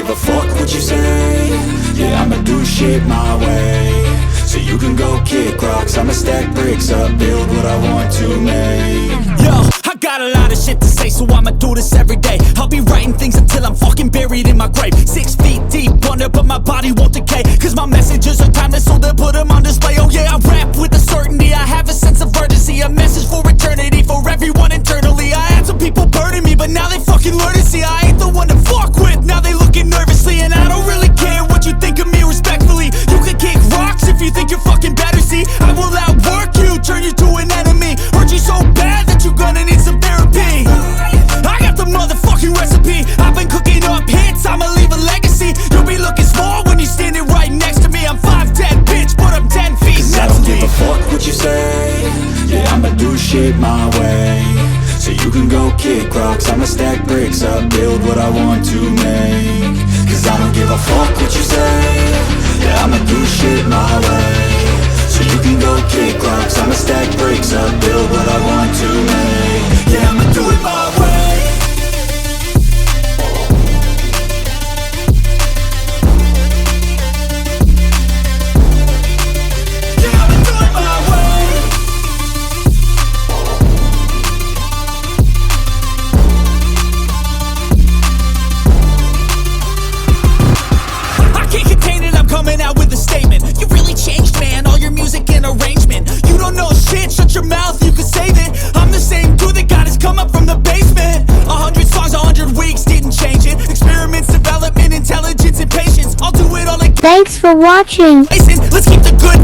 give a fuck what you say. Yeah, I'ma do shit my way. So you can go kick rocks, I'ma stack bricks up, build what I want to make. Yo, I got a lot of shit to say, so I'ma do this every day. I'll be writing things until I'm fucking buried in my grave. 6 feet deep under, but my body won't decay, cause my messages are timeless, so they'll put them on display. Oh yeah, I rap with a certainty, I have a sense of urgency, a message for eternity, for everyone internally. I had some people burning me, but now they fucking learn to see I ain't the one to fuck with, now they looking nervously. And I don't really care what you think of me, respectfully. You can kick rocks if you think you're fucking better, see I will outwork you, turn you to an enemy, hurt you so bad that you're gonna need some therapy. I got the motherfucking recipe, I've been cooking up hits, I'ma leave a legacy. You'll be looking small when you're standing right next to me. I'm 5'10", bitch, but I'm 10 feet Cause next I don't to give me. a fuck what you say. Yeah, I'ma do shit my way. So you can go kick rocks, I'ma stack bricks up, build what I want to make. Cause I don't give a fuck what you say. Yeah, I'ma do shit my way. So you can go kick rocks, I'ma stack bricks up, build what I want to make. Yeah, I'ma do it my way. Yeah, I'ma do it my way. I can't contain it, I'm coming out with a statement. You really changed, man, all your music and arrangement. You don't know shit, shut your mouth, you can save it. I'm the same dude that got his come up from the basement. 100 songs, 100 weeks, didn't change it. Experiments, development, intelligence, and patience, I'll do it all again. Thanks for watching. Let's keep the good